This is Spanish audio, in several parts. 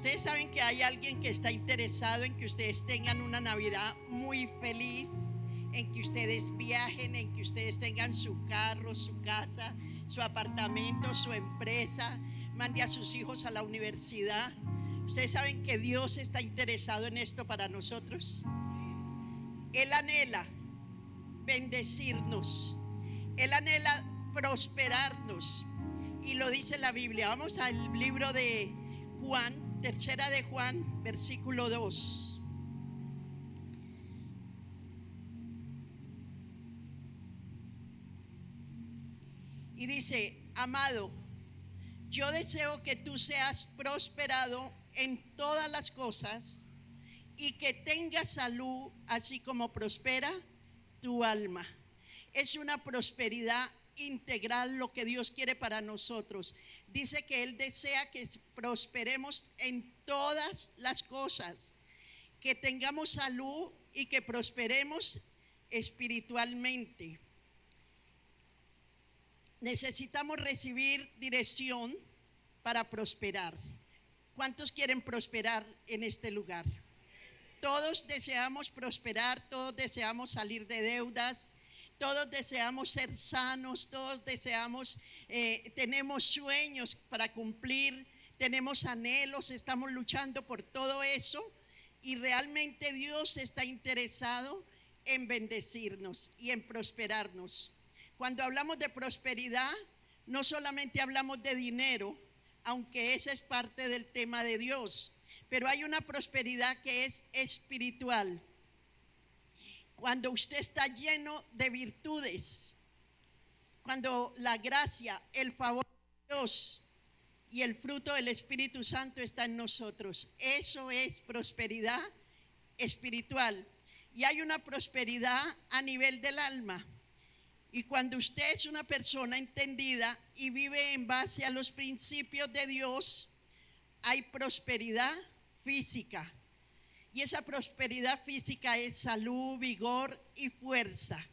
Ustedes saben que hay alguien que está interesado en que ustedes tengan una Navidad muy feliz, en que ustedes viajen, en que ustedes tengan su carro, su casa, su apartamento, su empresa, mande a sus hijos a la universidad. Ustedes saben que Dios está interesado en esto para nosotros. Él anhela bendecirnos, Él anhela prosperarnos, y lo dice la Biblia. Vamos al libro de Juan, tercera de Juan, versículo 2. Y dice: amado, yo deseo que tú seas prosperado en todas las cosas y que tengas salud, así como prospera tu alma. Es una prosperidad integral lo que Dios quiere para nosotros. Dice que Él desea que prosperemos en todas las cosas, que tengamos salud y que prosperemos espiritualmente. Necesitamos recibir dirección para prosperar. ¿Cuántos quieren prosperar en este lugar? Todos deseamos prosperar, todos deseamos salir de deudas, todos deseamos ser sanos, todos deseamos, tenemos sueños para cumplir, tenemos anhelos, estamos luchando por todo eso, y realmente Dios está interesado en bendecirnos y en prosperarnos. Cuando hablamos de prosperidad, no solamente hablamos de dinero, aunque esa es parte del tema de Dios, pero hay una prosperidad que es espiritual. Cuando usted está lleno de virtudes, cuando la gracia, el favor de Dios y el fruto del Espíritu Santo está en nosotros, eso es prosperidad espiritual. Y hay una prosperidad a nivel del alma. Y cuando usted es una persona entendida y vive en base a los principios de Dios, hay prosperidad física. Y esa prosperidad física es salud, vigor y fuerza.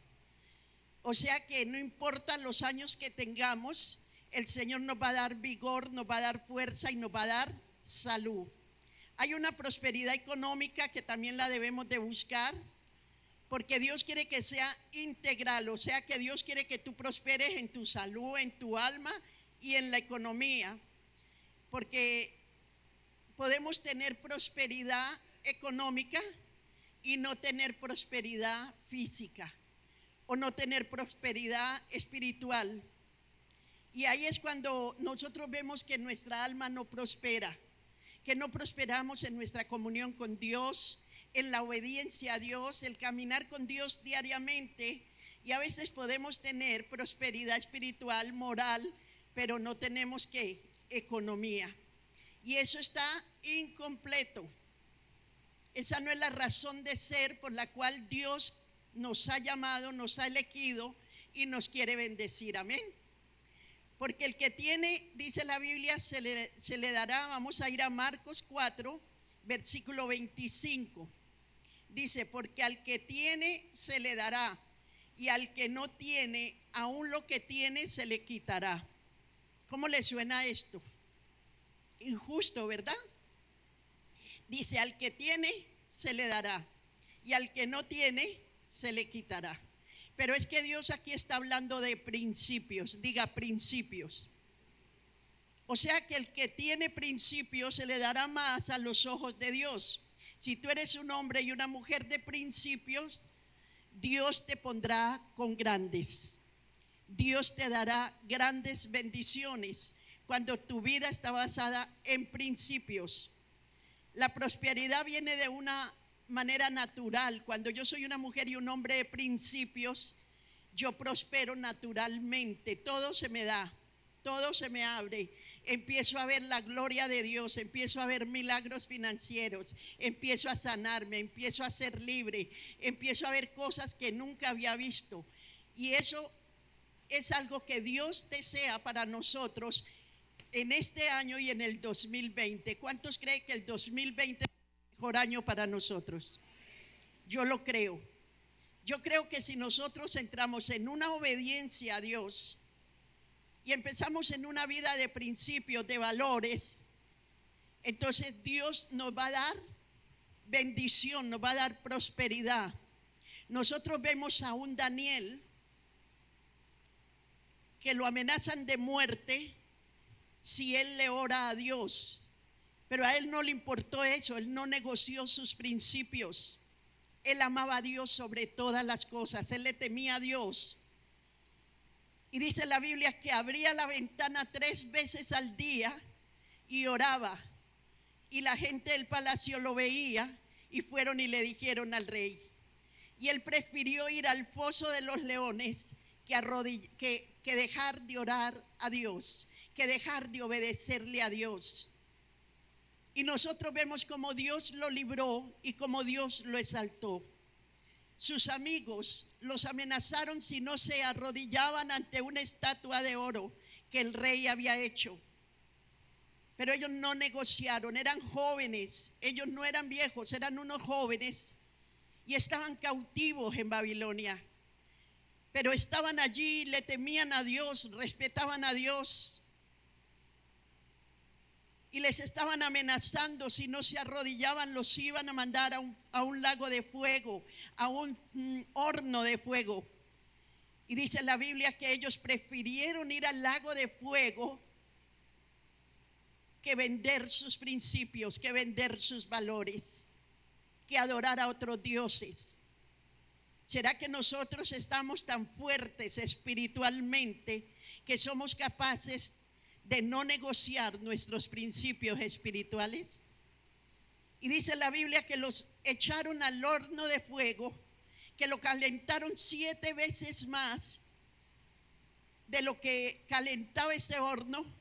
O sea que no importa los años que tengamos, el Señor nos va a dar vigor, nos va a dar fuerza y nos va a dar salud. Hay una prosperidad económica que también la debemos de buscar, porque Dios quiere que sea integral. O sea que Dios quiere que tú prosperes en tu salud, en tu alma y en la economía, porque podemos tener prosperidad económica y no tener prosperidad física, o no tener prosperidad espiritual. Y ahí es cuando nosotros vemos que nuestra alma no prospera, que no prosperamos en nuestra comunión con Dios, en la obediencia a Dios, el caminar con Dios diariamente. Y a veces podemos tener prosperidad espiritual, moral, pero no tenemos ¿qué? Economía. Y eso está incompleto. Esa no es la razón de ser por la cual Dios nos ha llamado, nos ha elegido y nos quiere bendecir. Amén. Porque el que tiene, dice la Biblia, se le dará. Vamos a ir a Marcos 4, versículo 25. Dice: porque al que tiene se le dará, y al que no tiene, aún lo que tiene se le quitará. ¿Cómo le suena esto? Injusto, ¿verdad? Dice: al que tiene se le dará, y al que no tiene se le quitará. Pero es que Dios aquí está hablando de principios. Diga principios. O sea que el que tiene principios se le dará más a los ojos de Dios. Si tú eres un hombre y una mujer de principios, Dios te pondrá con grandes. Dios te dará grandes bendiciones cuando tu vida está basada en principios. La prosperidad viene de una manera natural. Cuando yo soy una mujer y un hombre de principios, yo prospero naturalmente. Todo se me da, todo se me abre. Empiezo a ver la gloria de Dios, empiezo a ver milagros financieros, empiezo a sanarme, empiezo a ser libre, empiezo a ver cosas que nunca había visto. Y eso es algo que Dios desea para nosotros en este año y en el 2020. ¿Cuántos creen que el 2020 es el mejor año para nosotros? Yo lo creo. Yo creo que si nosotros entramos en una obediencia a Dios y empezamos en una vida de principios, de valores, entonces Dios nos va a dar bendición, nos va a dar prosperidad. Nosotros vemos a un Daniel que lo amenazan de muerte si él le ora a Dios, pero a él no le importó eso, él no negoció sus principios. Él amaba a Dios sobre todas las cosas, él le temía a Dios. Y dice la Biblia que abría la ventana 3 veces al día y oraba. Y la gente del palacio lo veía y fueron y le dijeron al rey. Y él prefirió ir al foso de los leones que dejar de orar a Dios, que dejar de obedecerle a Dios. Y nosotros vemos cómo Dios lo libró y cómo Dios lo exaltó. Sus amigos los amenazaron si no se arrodillaban ante una estatua de oro que el rey había hecho. Pero ellos no negociaron, eran jóvenes, ellos no eran viejos, eran unos jóvenes y estaban cautivos en Babilonia. Pero estaban allí, le temían a Dios, respetaban a Dios. Y les estaban amenazando, si no se arrodillaban los iban a mandar a un lago de fuego, a un horno de fuego. Y dice la Biblia que ellos prefirieron ir al lago de fuego que vender sus principios, que vender sus valores, que adorar a otros dioses. ¿Será que nosotros estamos tan fuertes espiritualmente que somos capaces de no negociar nuestros principios espirituales? Y dice la Biblia que los echaron al horno de fuego, que lo calentaron 7 veces más de lo que calentaba este horno,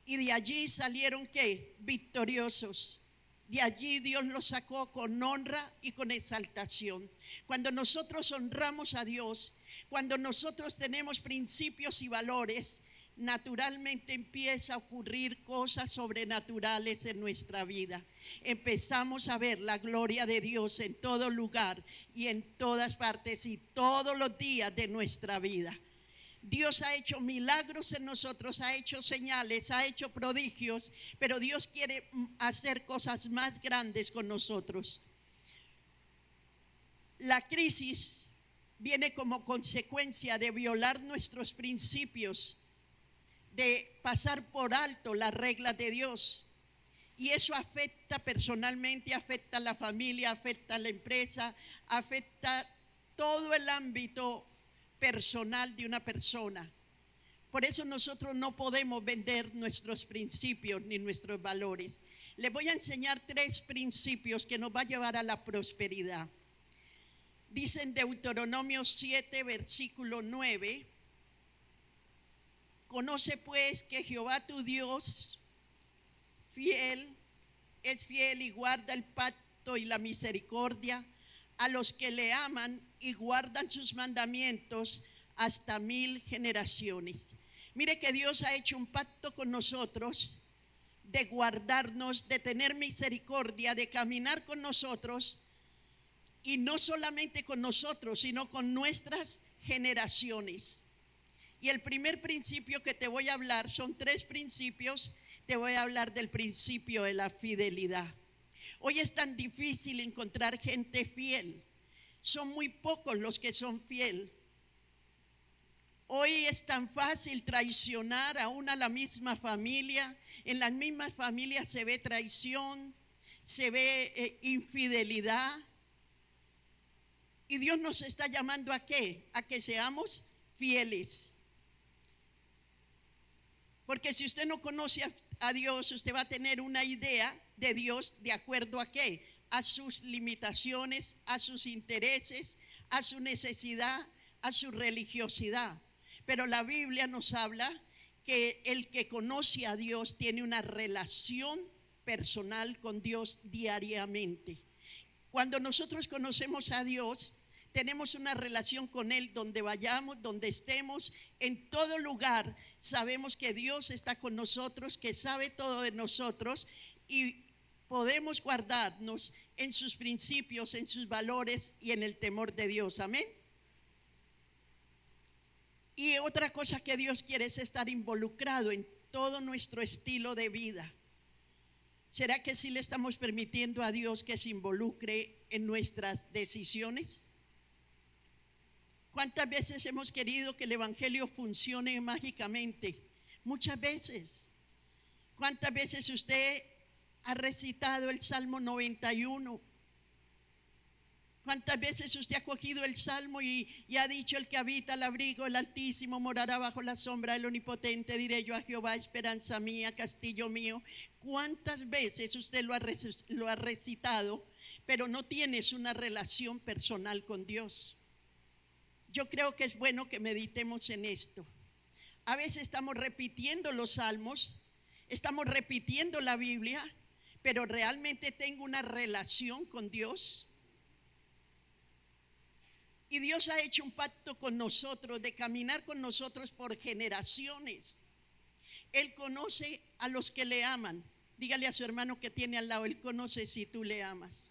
y de allí salieron ¿qué? Victoriosos. De allí Dios los sacó con honra y con exaltación. Cuando nosotros honramos a Dios, cuando nosotros tenemos principios y valores, naturalmente empieza a ocurrir cosas sobrenaturales en nuestra vida. Empezamos a ver la gloria de Dios en todo lugar y en todas partes y todos los días de nuestra vida. Dios ha hecho milagros en nosotros, ha hecho señales, ha hecho prodigios, pero Dios quiere hacer cosas más grandes con nosotros. La crisis viene como consecuencia de violar nuestros principios, de pasar por alto las reglas de Dios. Y eso afecta personalmente, afecta a la familia, afecta a la empresa, afecta todo el ámbito personal de una persona. Por eso nosotros no podemos vender nuestros principios ni nuestros valores. Les voy a enseñar 3 principios que nos va a llevar a la prosperidad. Dice en Deuteronomio 7, versículo 9: conoce pues que Jehová tu Dios es fiel y guarda el pacto y la misericordia a los que le aman y guardan sus mandamientos hasta 1000 generaciones. Mire que Dios ha hecho un pacto con nosotros de guardarnos, de tener misericordia, de caminar con nosotros, y no solamente con nosotros, sino con nuestras generaciones. Y el primer principio que te voy a hablar, son 3 principios, te voy a hablar del principio de la fidelidad. Hoy es tan difícil encontrar gente fiel, son muy pocos los que son fieles. Hoy es tan fácil traicionar aún a la misma familia. En las mismas familias se ve traición, se ve infidelidad. Y Dios nos está llamando ¿a qué? A que seamos fieles. Porque si usted no conoce a Dios, usted va a tener una idea de Dios de acuerdo a qué, a sus limitaciones, a sus intereses, a su necesidad, a su religiosidad. Pero la Biblia nos habla que el que conoce a Dios tiene una relación personal con Dios diariamente. Cuando nosotros conocemos a Dios, tenemos una relación con Él donde vayamos, donde estemos, en todo lugar. Sabemos que Dios está con nosotros, que sabe todo de nosotros y podemos guardarnos en sus principios, en sus valores y en el temor de Dios. Amén. Y otra cosa que Dios quiere es estar involucrado en todo nuestro estilo de vida. ¿Será que sí le estamos permitiendo a Dios que se involucre en nuestras decisiones? ¿Cuántas veces hemos querido que el evangelio funcione mágicamente? Muchas veces. ¿Cuántas veces usted ha recitado el Salmo 91? ¿Cuántas veces usted ha cogido el Salmo y ha dicho: el que habita al abrigo del Altísimo morará bajo la sombra del Omnipotente? Diré yo a Jehová, esperanza mía, castillo mío. ¿Cuántas veces usted lo ha recitado, pero no tienes una relación personal con Dios? Yo creo que es bueno que meditemos en esto. A veces estamos repitiendo los salmos, estamos repitiendo la Biblia, pero ¿realmente tengo una relación con Dios? Y Dios ha hecho un pacto con nosotros de caminar con nosotros por generaciones. Él conoce a los que le aman. Dígale a su hermano que tiene al lado: Él conoce si tú le amas.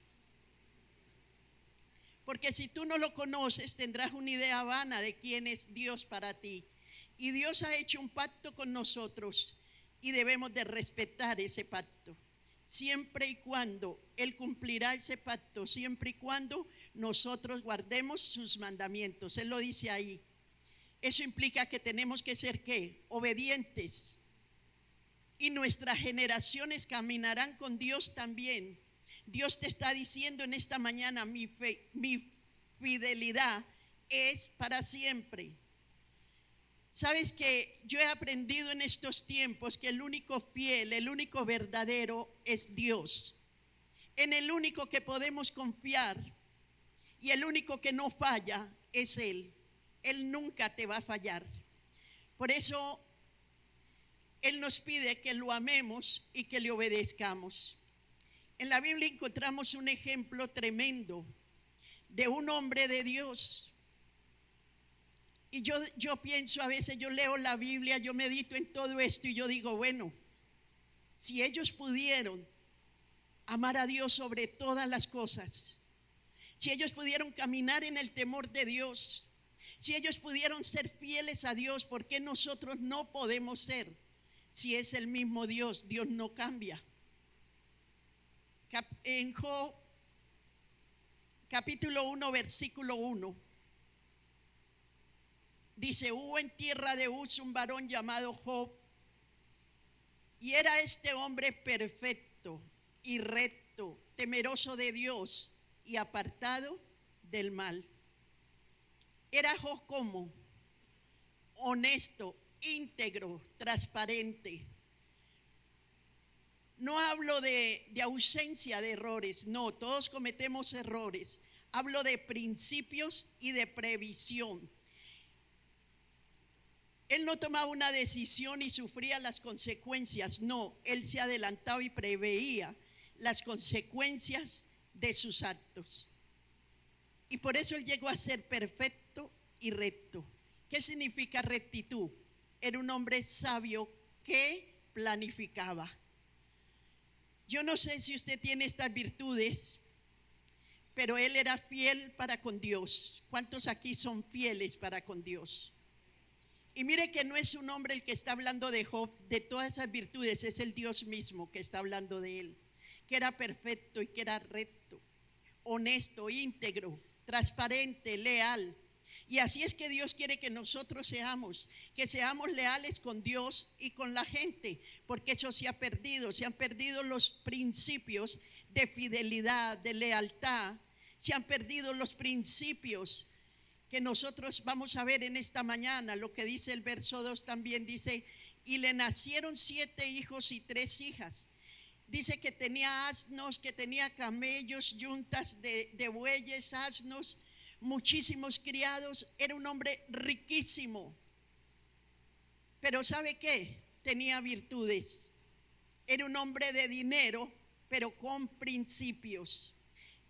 Porque si tú no lo conoces, tendrás una idea vana de quién es Dios para ti. Y Dios ha hecho un pacto con nosotros y debemos de respetar ese pacto. Siempre y cuando Él cumplirá ese pacto, siempre y cuando nosotros guardemos sus mandamientos. Él lo dice ahí. Eso implica que tenemos que ser ¿qué? Obedientes. Y nuestras generaciones caminarán con Dios también. Dios te está diciendo en esta mañana: mi fidelidad es para siempre. Sabes que yo he aprendido en estos tiempos que el único fiel, el único verdadero es Dios. En el único que podemos confiar y el único que no falla es Él. Él nunca te va a fallar. Por eso Él nos pide que lo amemos y que le obedezcamos. En la Biblia encontramos un ejemplo tremendo de un hombre de Dios. Y yo pienso, a veces yo leo la Biblia, yo medito en todo esto y yo digo: bueno, si ellos pudieron amar a Dios sobre todas las cosas, si ellos pudieron caminar en el temor de Dios, si ellos pudieron ser fieles a Dios, ¿por qué nosotros no podemos ser? Si es el mismo Dios, Dios no cambia. En Job, capítulo 1, versículo 1, dice: hubo en tierra de Uz un varón llamado Job, y era este hombre perfecto y recto, temeroso de Dios y apartado del mal. Era Job como honesto, íntegro, transparente. No hablo de ausencia de errores, no, todos cometemos errores. Hablo de principios y de previsión. Él no tomaba una decisión y sufría las consecuencias, no, él se adelantaba y preveía las consecuencias de sus actos. Y por eso él llegó a ser perfecto y recto. ¿Qué significa rectitud? Era un hombre sabio que planificaba. Yo no sé si usted tiene estas virtudes, pero él era fiel para con Dios. ¿Cuántos aquí son fieles para con Dios? Y mire que no es un hombre el que está hablando de Job, de todas esas virtudes, es el Dios mismo que está hablando de él, que era perfecto y que era recto, honesto, íntegro, transparente, leal. Y así es que Dios quiere que nosotros seamos, que seamos leales con Dios y con la gente, porque eso se ha han perdido los principios de fidelidad, de lealtad, se han perdido los principios que nosotros vamos a ver en esta mañana. Lo que dice el verso 2 también dice: y le nacieron 7 hijos y 3 hijas. Dice que tenía asnos, que tenía camellos, yuntas de bueyes, asnos, muchísimos criados. Era un hombre riquísimo. Pero ¿sabe qué? Tenía virtudes. Era un hombre de dinero, pero con principios.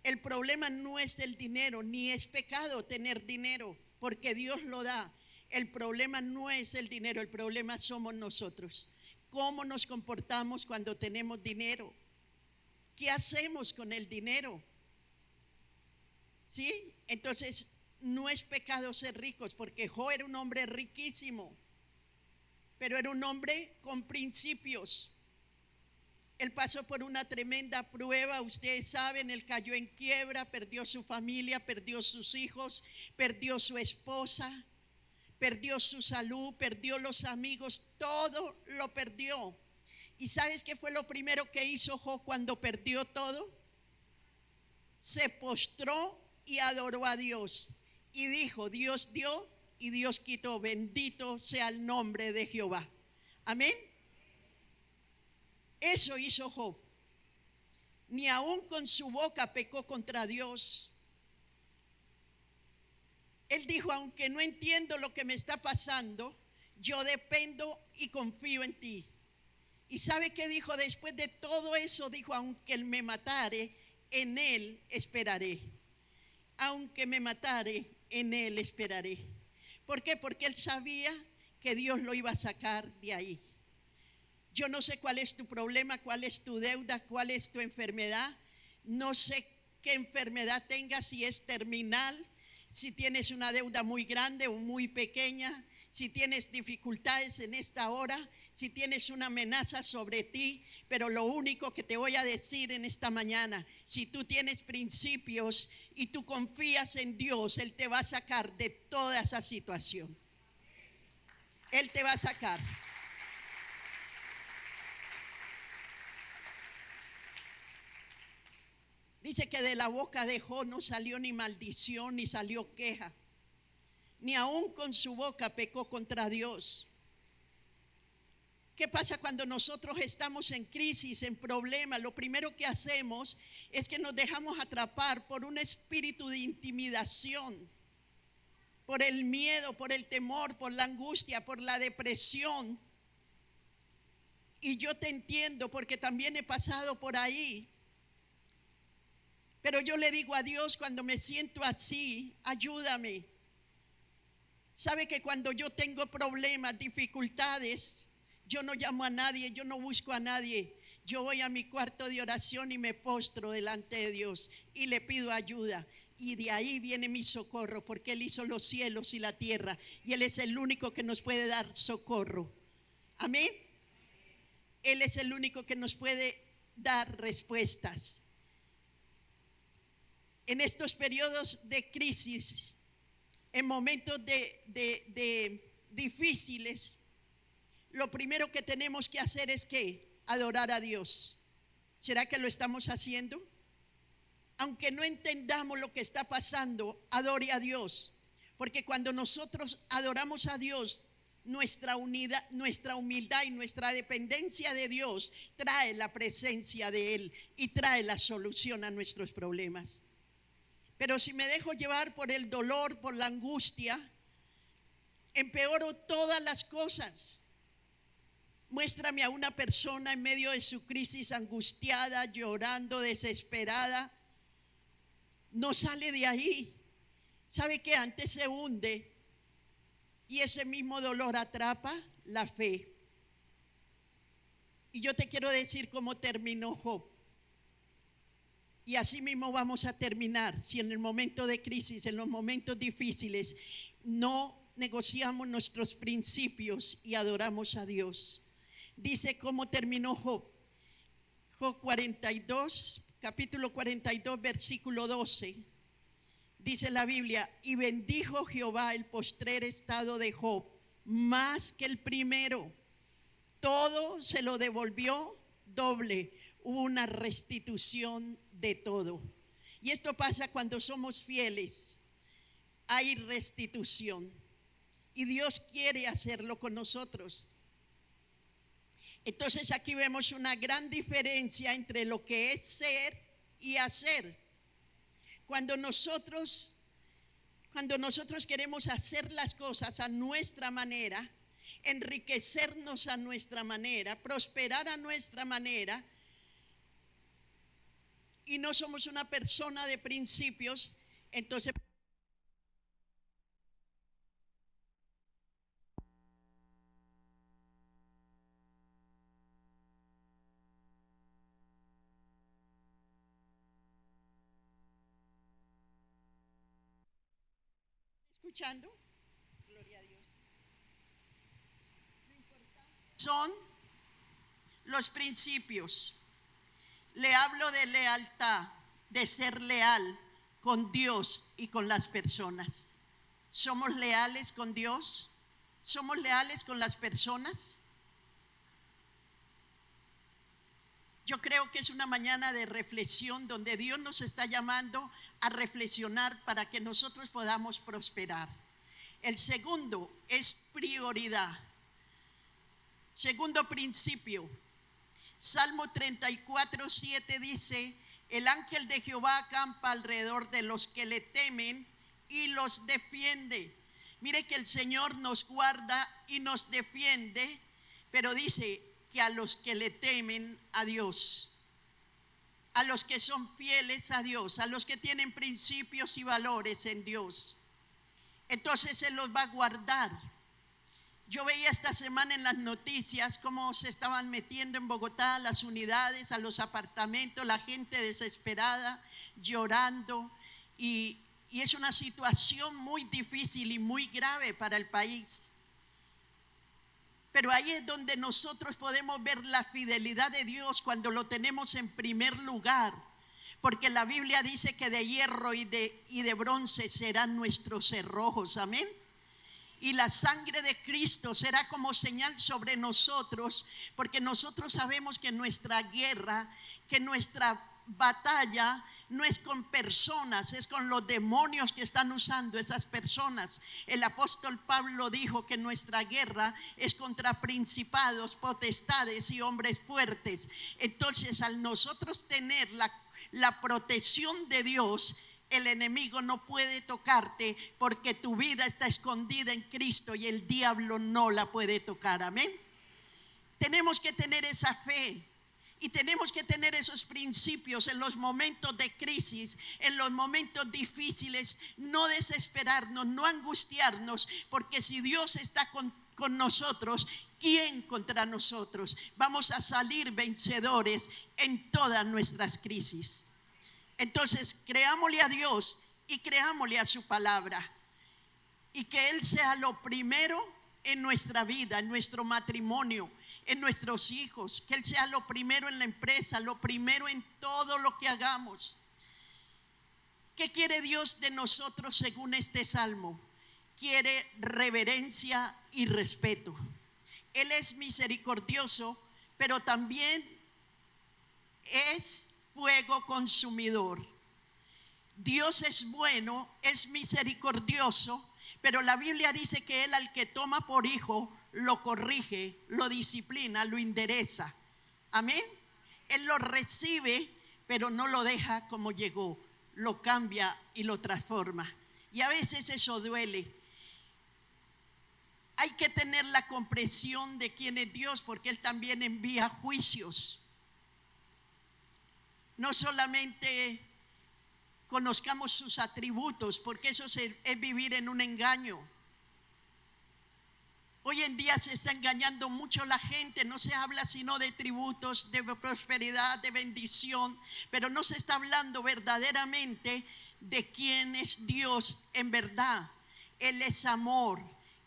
El problema no es el dinero, ni es pecado tener dinero, porque Dios lo da. El problema no es el dinero, el problema somos nosotros. ¿Cómo nos comportamos cuando tenemos dinero? ¿Qué hacemos con el dinero? ¿Sí? Entonces, no es pecado ser ricos, porque Job era un hombre riquísimo, pero era un hombre con principios. Él pasó por una tremenda prueba, ustedes saben, él cayó en quiebra, perdió su familia, perdió sus hijos, perdió su esposa, perdió su salud, perdió los amigos, todo lo perdió. ¿Y sabes qué fue lo primero que hizo Job cuando perdió todo? Se postró y adoró a Dios y dijo: Dios dio y Dios quitó, bendito sea el nombre de Jehová. Amén. Eso hizo Job. Ni aun con su boca pecó contra Dios. Él dijo: aunque no entiendo lo que me está pasando, yo dependo y confío en ti. ¿Y sabe qué dijo después de todo eso? Dijo: aunque él me matare, en él esperaré. Aunque me matare, en él esperaré. ¿Por qué? Porque él sabía que Dios lo iba a sacar de ahí. Yo no sé cuál es tu problema, cuál es tu deuda, cuál es tu enfermedad. No sé qué enfermedad tengas, si es terminal, si tienes una deuda muy grande o muy pequeña, si tienes dificultades en esta hora, si tienes una amenaza sobre ti. Pero lo único que te voy a decir en esta mañana: si tú tienes principios y tú confías en Dios, Él te va a sacar de toda esa situación. Él te va a sacar. Dice que de la boca de Job no salió ni maldición, ni salió queja, ni aun con su boca pecó contra Dios. ¿Qué pasa cuando nosotros estamos en crisis, en problemas? Lo primero que hacemos es que nos dejamos atrapar por un espíritu de intimidación, por el miedo, por el temor, por la angustia, por la depresión. Y yo te entiendo, porque también he pasado por ahí. Pero yo le digo a Dios cuando me siento así: ayúdame. Sabe que cuando yo tengo problemas, dificultades, yo no llamo a nadie, yo no busco a nadie. Yo voy a mi cuarto de oración y me postro delante de Dios y le pido ayuda. Y de ahí viene mi socorro, porque Él hizo los cielos y la tierra y Él es el único que nos puede dar socorro. Amén. Él es el único que nos puede dar respuestas. En estos periodos de crisis, en momentos de difíciles, lo primero que tenemos que hacer es que adorar a Dios. ¿Será que lo estamos haciendo? Aunque no entendamos lo que está pasando, adore a Dios, porque cuando nosotros adoramos a Dios, nuestra humildad y nuestra dependencia de Dios trae la presencia de Él y trae la solución a nuestros problemas. Pero si me dejo llevar por el dolor, por la angustia, empeoro todas las cosas. Muéstrame a una persona en medio de su crisis angustiada, llorando, desesperada. No sale de ahí. ¿Sabe qué? Antes se hunde y ese mismo dolor atrapa la fe. Y yo te quiero decir cómo terminó Job. Y así mismo vamos a terminar si en el momento de crisis, en los momentos difíciles, no negociamos nuestros principios y adoramos a Dios. Dice cómo terminó Job. Job 42, capítulo 42, versículo 12. Dice la Biblia: y bendijo Jehová el postrer estado de Job más que el primero. Todo se lo devolvió doble. Hubo una restitución de todo. Y esto pasa cuando somos fieles. Hay restitución. Y Dios quiere hacerlo con nosotros. Entonces aquí vemos una gran diferencia entre lo que es ser y hacer. Cuando nosotros queremos hacer las cosas a nuestra manera, enriquecernos a nuestra manera, prosperar a nuestra manera, y no somos una persona de principios, entonces ¿escuchando? Gloria a Dios. Lo importante son los principios. Le hablo de lealtad, de ser leal con Dios y con las personas. ¿Somos leales con Dios? ¿Somos leales con las personas? Yo creo que es una mañana de reflexión donde Dios nos está llamando a reflexionar para que nosotros podamos prosperar. El segundo es prioridad. Segundo principio, Salmo 34:7 dice: el ángel de Jehová acampa alrededor de los que le temen y los defiende. Mire que el Señor nos guarda y nos defiende, pero dice que a los que le temen a Dios, a los que son fieles a Dios, a los que tienen principios y valores en Dios, entonces Él los va a guardar. Yo veía esta semana en las noticias cómo se estaban metiendo en Bogotá a las unidades, a los apartamentos, la gente desesperada, llorando, y es una situación muy difícil y muy grave para el país. Pero ahí es donde nosotros podemos ver la fidelidad de Dios cuando lo tenemos en primer lugar. Porque la Biblia dice que de hierro y de bronce serán nuestros cerrojos. Amén. Y la sangre de Cristo será como señal sobre nosotros, porque nosotros sabemos que nuestra guerra, que nuestra batalla no es con personas, es con los demonios que están usando esas personas. El apóstol Pablo dijo que nuestra guerra es contra principados, potestades y hombres fuertes. Entonces, al nosotros tener la protección de Dios, el enemigo no puede tocarte, porque tu vida está escondida en Cristo y el diablo no la puede tocar. Amén. Tenemos que tener esa fe y tenemos que tener esos principios en los momentos de crisis, en los momentos difíciles. No desesperarnos, no angustiarnos, porque si Dios está con nosotros, ¿quién contra nosotros? Vamos a salir vencedores en todas nuestras crisis. Entonces, creámosle a Dios y creámosle a su palabra, y que Él sea lo primero en nuestra vida, en nuestro matrimonio, en nuestros hijos, que Él sea lo primero en la empresa, lo primero en todo lo que hagamos. ¿Qué quiere Dios de nosotros según este salmo? Quiere reverencia y respeto. Él es misericordioso, pero también es fuego consumidor. Dios es bueno, es misericordioso, pero la Biblia dice que Él al que toma por hijo lo corrige, lo disciplina, lo endereza. Amén. Él lo recibe, pero no lo deja como llegó, lo cambia y lo transforma. Y a veces eso duele. Hay que tener la comprensión de quién es Dios, porque Él también envía juicios. No solamente conozcamos sus atributos, porque eso es vivir en un engaño. Hoy en día se está engañando mucho la gente. No se habla sino de tributos, de prosperidad, de bendición, pero no se está hablando verdaderamente de quién es Dios en verdad. Él es amor,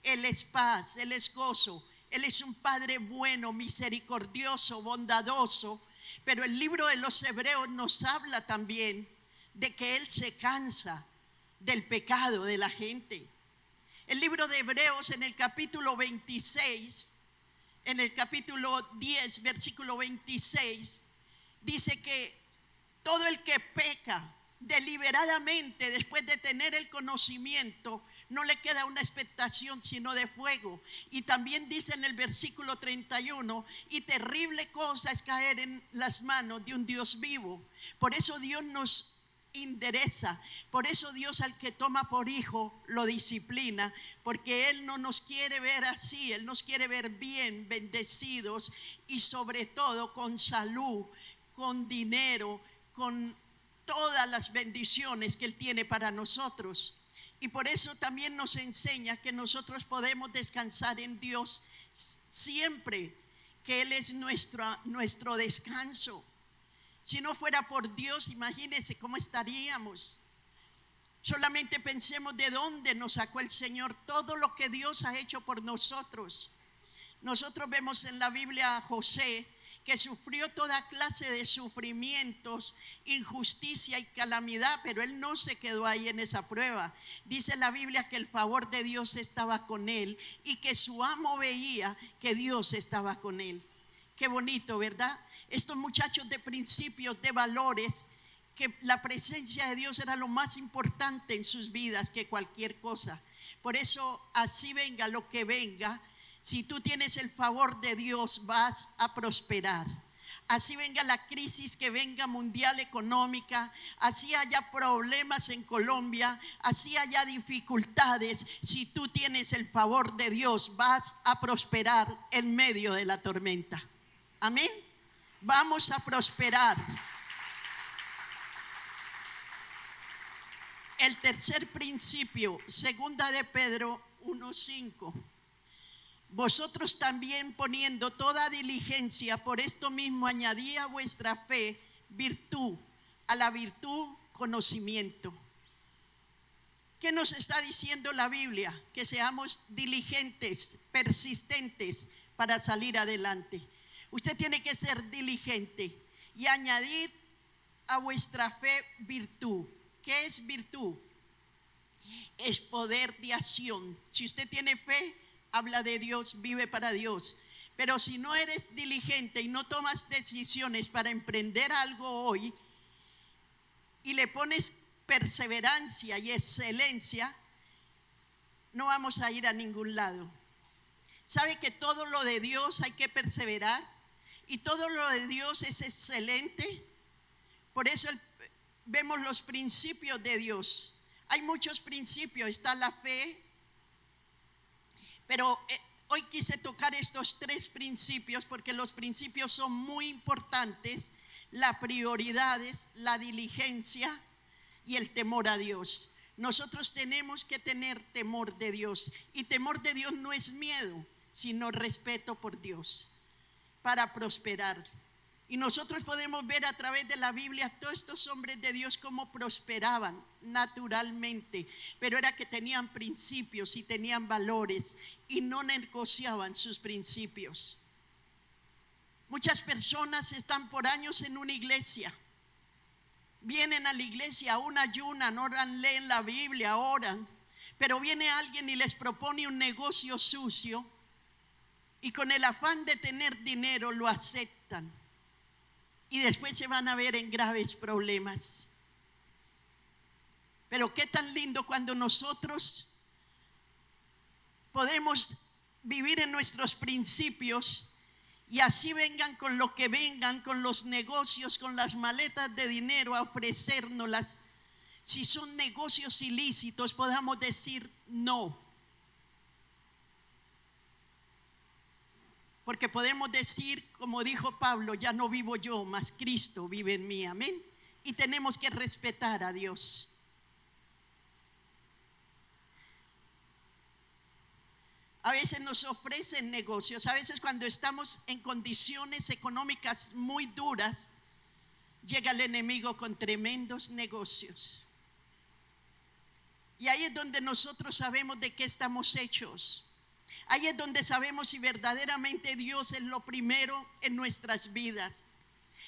Él es paz, Él es gozo. Él es un Padre bueno, misericordioso, bondadoso. Pero el libro de los Hebreos nos habla también de que Él se cansa del pecado de la gente. El libro de Hebreos, en el capítulo 26, en el capítulo 10, versículo 26, dice que todo el que peca deliberadamente después de tener el conocimiento, no le queda una expectación sino de fuego. Y también dice en el versículo 31: y terrible cosa es caer en las manos de un Dios vivo. Por eso Dios nos endereza, por eso Dios al que toma por hijo lo disciplina, porque Él no nos quiere ver así. Él nos quiere ver bien, bendecidos, y sobre todo con salud, con dinero, con todas las bendiciones que Él tiene para nosotros. Y por eso también nos enseña que nosotros podemos descansar en Dios siempre, que Él es nuestro descanso. Si no fuera por Dios, imagínense cómo estaríamos. Solamente pensemos de dónde nos sacó el Señor, todo lo que Dios ha hecho por nosotros. Nosotros vemos en la Biblia a José, que sufrió toda clase de sufrimientos, injusticia y calamidad, pero él no se quedó ahí en esa prueba. Dice la Biblia que el favor de Dios estaba con él y que su amo veía que Dios estaba con él. Qué bonito, ¿verdad? Estos muchachos de principios, de valores, que la presencia de Dios era lo más importante en sus vidas que cualquier cosa. Por eso, así venga lo que venga, si tú tienes el favor de Dios, vas a prosperar. Así venga la crisis que venga mundial económica, así haya problemas en Colombia, así haya dificultades, si tú tienes el favor de Dios, vas a prosperar en medio de la tormenta. Amén. Vamos a prosperar. El tercer principio, segunda de Pedro 1:5. Vosotros también, poniendo toda diligencia, por esto mismo añadid a vuestra fe virtud, a la virtud conocimiento. ¿Qué nos está diciendo la Biblia? Que seamos diligentes, persistentes para salir adelante. Usted tiene que ser diligente y añadir a vuestra fe virtud. ¿Qué es virtud? Es poder de acción. Si usted tiene fe, habla de Dios, vive para Dios. Pero si no eres diligente y no tomas decisiones para emprender algo hoy y le pones perseverancia y excelencia, no vamos a ir a ningún lado. ¿Sabe que todo lo de Dios hay que perseverar? Y todo lo de Dios es excelente. Por eso vemos los principios de Dios. Hay muchos principios, está la fe, pero hoy quise tocar estos tres principios porque los principios son muy importantes: la prioridad es la diligencia y el temor a Dios. Nosotros tenemos que tener temor de Dios, y temor de Dios no es miedo, sino respeto por Dios para prosperar. Y nosotros podemos ver a través de la Biblia todos estos hombres de Dios cómo prosperaban naturalmente, pero era que tenían principios y tenían valores y no negociaban sus principios. Muchas personas están por años en una iglesia, vienen a la iglesia, aún ayunan, oran, leen la Biblia, oran, pero viene alguien y les propone un negocio sucio y con el afán de tener dinero lo aceptan. Y después se van a ver en graves problemas. Pero qué tan lindo cuando nosotros podemos vivir en nuestros principios, y así vengan con lo que vengan, con los negocios, con las maletas de dinero a ofrecérnoslas. Si son negocios ilícitos, podamos decir no. Porque podemos decir, como dijo Pablo, ya no vivo yo, mas Cristo vive en mí. Amén. Y tenemos que respetar a Dios. A veces nos ofrecen negocios. A veces cuando estamos en condiciones económicas muy duras, llega el enemigo con tremendos negocios. Y ahí es donde nosotros sabemos de qué estamos hechos. Ahí es donde sabemos si verdaderamente Dios es lo primero en nuestras vidas.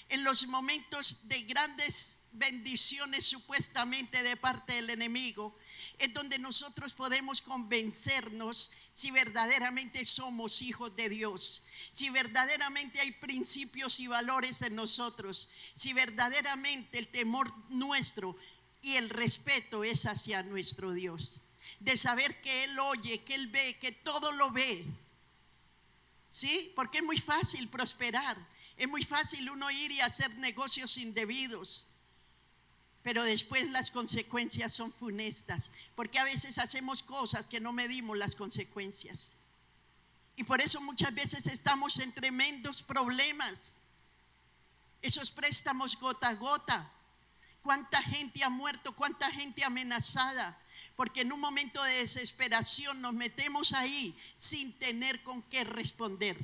En los momentos de grandes bendiciones supuestamente de parte del enemigo, es donde nosotros podemos convencernos si verdaderamente somos hijos de Dios, si verdaderamente hay principios y valores en nosotros, si verdaderamente el temor nuestro y el respeto es hacia nuestro Dios. De saber que Él oye, que Él ve, que todo lo ve. ¿Sí? Porque es muy fácil prosperar. Es muy fácil uno ir y hacer negocios indebidos. Pero después las consecuencias son funestas. Porque a veces hacemos cosas que no medimos las consecuencias. Y por eso muchas veces estamos en tremendos problemas. Esos préstamos gota a gota. ¿Cuánta gente ha muerto? ¿Cuánta gente amenazada? Porque en un momento de desesperación nos metemos ahí sin tener con qué responder.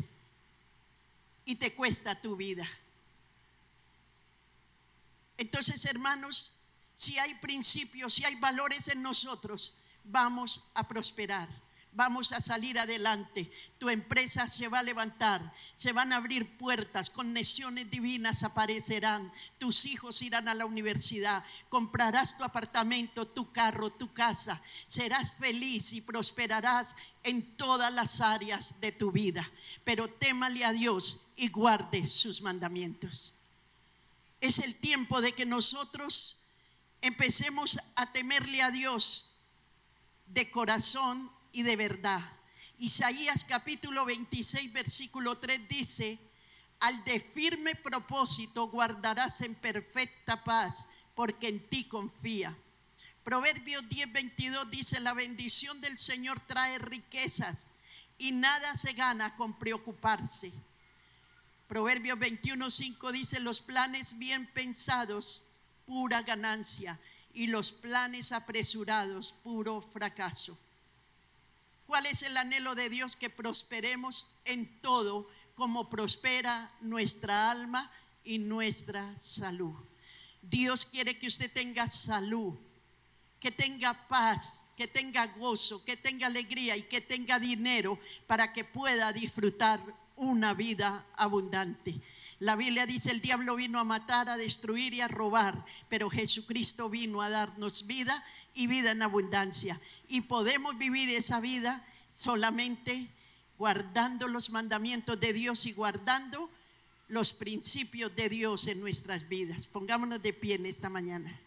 Y te cuesta tu vida. Entonces, hermanos, si hay principios, si hay valores en nosotros, vamos a prosperar. Vamos a salir adelante. Tu empresa se va a levantar. Se van a abrir puertas. Conexiones divinas aparecerán. Tus hijos irán a la universidad. Comprarás tu apartamento, tu carro, tu casa. Serás feliz y prosperarás en todas las áreas de tu vida. Pero témale a Dios y guarde sus mandamientos. Es el tiempo de que nosotros empecemos a temerle a Dios de corazón y de verdad. Isaías capítulo 26 versículo 3 dice: al de firme propósito guardarás en perfecta paz, porque en ti confía. Proverbios 10:22 dice: la bendición del Señor trae riquezas y nada se gana con preocuparse. Proverbios 21:5 dice: los planes bien pensados, pura ganancia, y los planes apresurados, puro fracaso. ¿Cuál es el anhelo de Dios? Que prosperemos en todo como prospera nuestra alma y nuestra salud. Dios quiere que usted tenga salud, que tenga paz, que tenga gozo, que tenga alegría y que tenga dinero para que pueda disfrutar una vida abundante. La Biblia dice: el diablo vino a matar, a destruir y a robar, pero Jesucristo vino a darnos vida y vida en abundancia. Y podemos vivir esa vida solamente guardando los mandamientos de Dios y guardando los principios de Dios en nuestras vidas. Pongámonos de pie en esta mañana.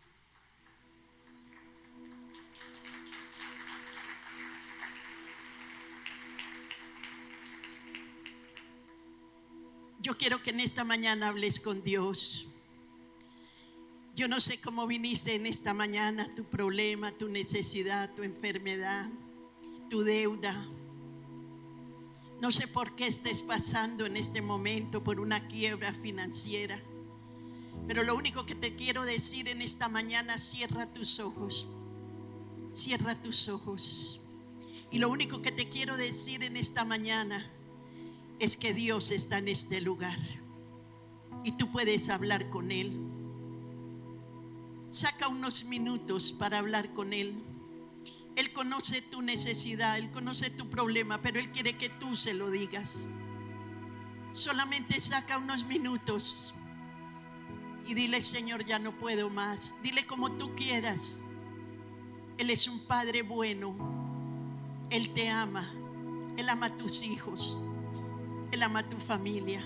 Yo quiero que en esta mañana hables con Dios. Yo no sé cómo viniste en esta mañana, tu problema, tu necesidad, tu enfermedad, tu deuda. No sé por qué estés pasando en este momento por una quiebra financiera. Pero lo único que te quiero decir en esta mañana: cierra tus ojos. Cierra tus ojos. Y lo único que te quiero decir en esta mañana es que Dios está en este lugar y tú puedes hablar con Él. Saca unos minutos para hablar con Él. Él conoce tu necesidad, Él conoce tu problema, pero Él quiere que tú se lo digas. Solamente saca unos minutos y dile: Señor, ya no puedo más. Dile como tú quieras. Él es un Padre bueno. Él te ama. Él ama a tus hijos. Él ama a tu familia.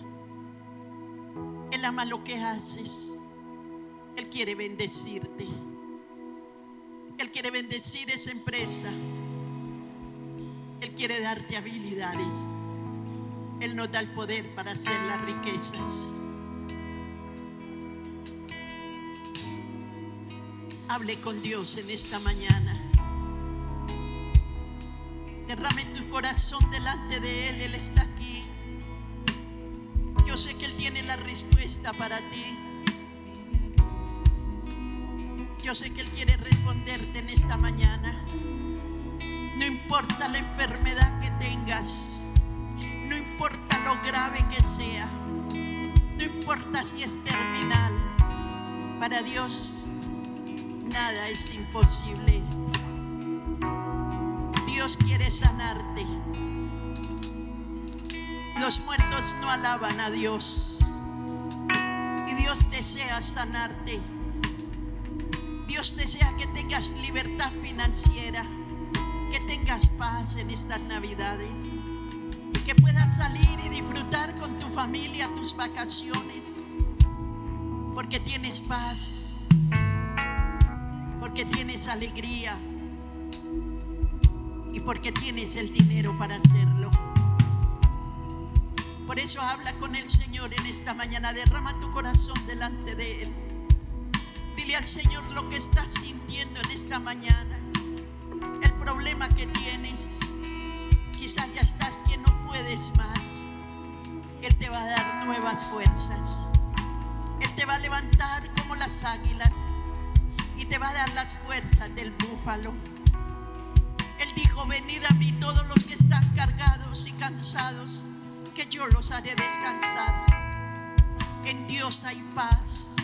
Él ama lo que haces. Él quiere bendecirte. Él quiere bendecir esa empresa. Él quiere darte habilidades. Él nos da el poder para hacer las riquezas. Hable con Dios en esta mañana. Derrame tu corazón delante de Él. Él está aquí. Yo sé que Él tiene la respuesta para ti. Yo sé que Él quiere responderte en esta mañana. No importa la enfermedad que tengas, no importa lo grave que sea, no importa si es terminal, para Dios nada es imposible. Dios quiere sanarte. Los muertos no alaban a Dios y Dios desea sanarte. Dios desea que tengas libertad financiera, que tengas paz en estas Navidades, que puedas salir y disfrutar con tu familia tus vacaciones, porque tienes paz, porque tienes alegría y porque tienes el dinero para hacerlo. Por eso habla con el Señor en esta mañana. Derrama tu corazón delante de Él. Dile al Señor lo que estás sintiendo en esta mañana, el problema que tienes. Quizás ya estás que no puedes más. Él te va a dar nuevas fuerzas. Él te va a levantar como las águilas y te va a dar las fuerzas del búfalo. Él dijo: venid a mí todos los que están cargados y cansados, que yo los haré descansar. En Dios hay paz,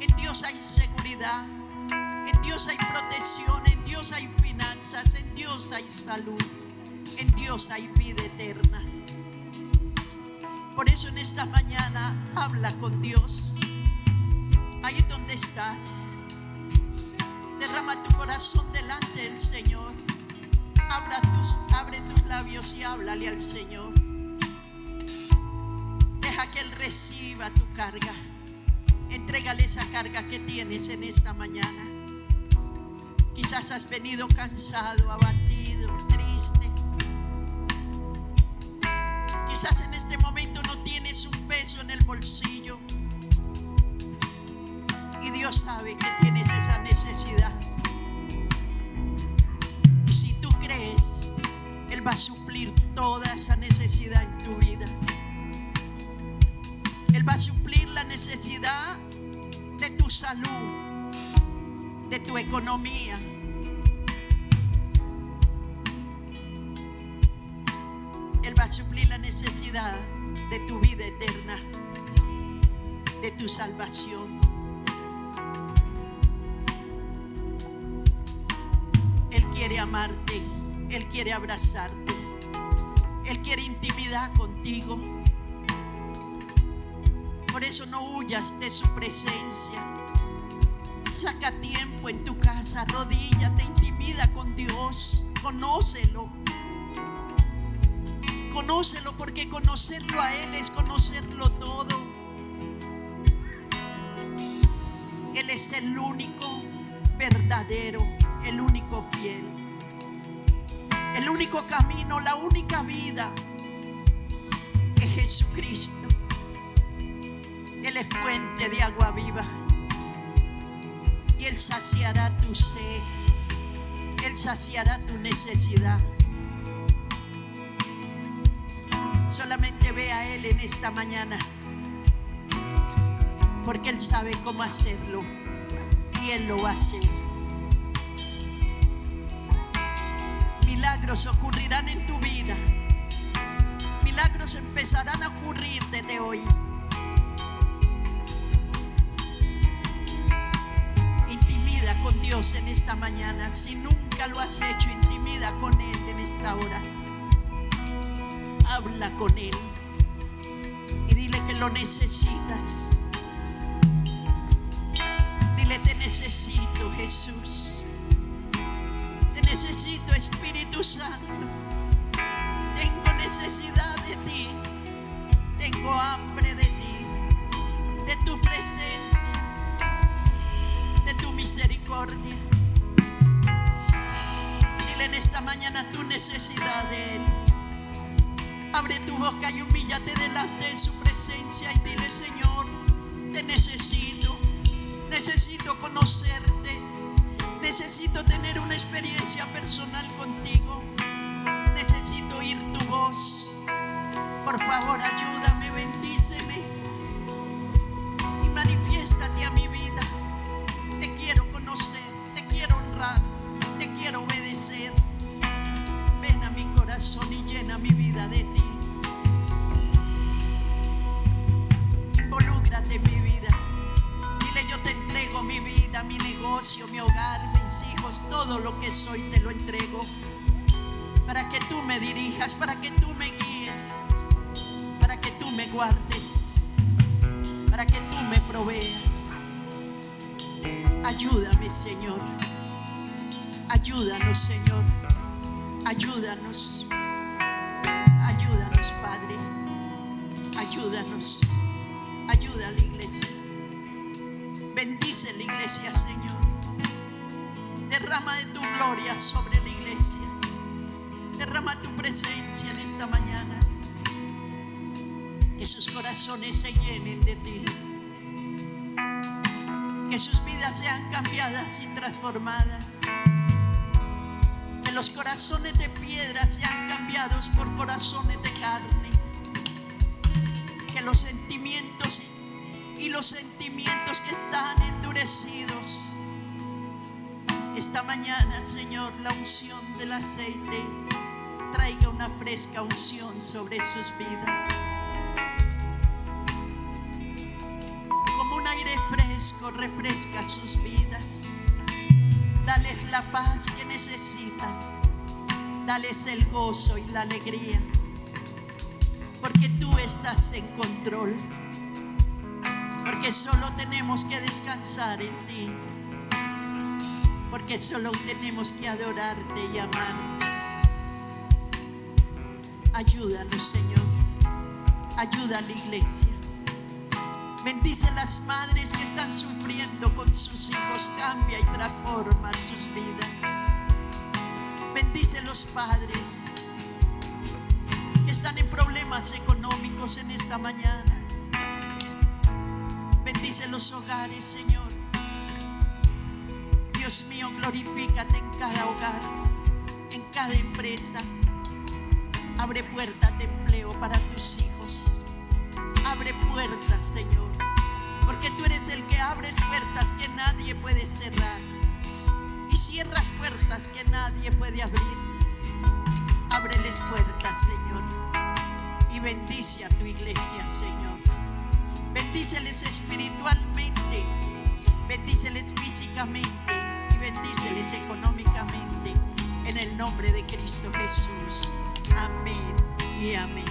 en Dios hay seguridad, en Dios hay protección, en Dios hay finanzas, en Dios hay salud. En Dios hay vida eterna. Por eso en esta mañana habla con Dios. Ahí donde estás, derrama tu corazón delante del Señor. Abre tus labios y háblale al Señor. Deja que Él reciba tu carga. Entrégale esa carga que tienes en esta mañana. Quizás has venido cansado, abatido, triste. Quizás en este momento no tienes un peso en el bolsillo. Y Dios sabe que tienes esa necesidad. Y si tú crees, Él va a suplir toda esa necesidad en tu vida. Él va a suplir la necesidad de tu salud, de tu economía. Él va a suplir la necesidad de tu vida eterna, de tu salvación. Él quiere amarte, Él quiere abrazarte, Él quiere intimidad contigo. Por eso no huyas de su presencia. Saca tiempo en tu casa, arrodíllate, intimida con Dios, conócelo. Conócelo, porque conocerlo a Él es conocerlo todo. Él es el único verdadero, el único fiel, el único camino, la única vida es Jesucristo. Él es fuente de agua viva y Él saciará tu sed, Él saciará tu necesidad. Solamente ve a Él en esta mañana, porque Él sabe cómo hacerlo y Él lo va a hacer. Milagros ocurrirán en tu vida. Milagros empezarán a ocurrir desde hoy. Intimida con Dios en esta mañana. Si nunca lo has hecho, intimida con Él en esta hora. Habla con Él y dile que lo necesitas. Dile: te necesito, Jesús. Te necesito, Espíritu Santo. Tengo necesidad de ti. Tengo hambre de ti, de tu presencia, de tu misericordia. Dile en esta mañana tu necesidad de Él. Abre tu boca y humíllate delante de su presencia y dile: Señor, te necesito. Necesito conocerte. Necesito tener una experiencia personal contigo. Necesito oír tu voz. Por favor, ayúdame, bendíceme y manifiéstate a mi vida. Te quiero conocer, te quiero honrar, te quiero obedecer. Ven a mi corazón y llena mi vida de ti. Involúcrate en mi vida. Dile: yo te entrego mi vida, mi negocio, mi hogar, mis hijos, todo lo que soy te lo entrego. Para que tú me dirijas, para que tú me guíes, para que tú me guardes, para que tú me proveas. Ayúdame, Señor. Ayúdanos, Señor. Ayúdanos. Ayúdanos, Padre. Ayúdanos. Ayuda a la iglesia. Bendice la iglesia, Señor. Derrama de tu gloria sobre la iglesia. Derrama tu presencia en esta mañana. Que sus corazones se llenen de ti. Que sus vidas sean cambiadas y transformadas. Que los corazones de piedra sean cambiados por corazones de carne. Que los sentimientos que están endurecidos, esta mañana, Señor, la unción del aceite traiga una fresca unción sobre sus vidas. Como un aire fresco refresca sus vidas. Dales la paz que necesitan. Dales el gozo y la alegría, porque tú estás en control, porque solo tenemos que descansar en ti, porque solo tenemos que adorarte y amarte. Ayúdanos, Señor. Ayuda a la iglesia. Bendice las madres que están sufriendo con sus hijos. Cambia y transforma sus vidas. Bendice los padres que están en problemas económicos en esta mañana. Bendice los hogares, Señor. Dios mío, glorifícate en cada hogar, en cada empresa. Abre puertas de empleo para tus hijos. Abre puertas, Señor, porque tú eres el que abres puertas que nadie puede cerrar y cierras puertas que nadie puede abrir. Ábreles puertas, Señor, y bendice a tu iglesia, Señor. Bendíceles espiritualmente, bendíceles físicamente y bendíceles económicamente, en el nombre de Cristo Jesús. Amén y amén.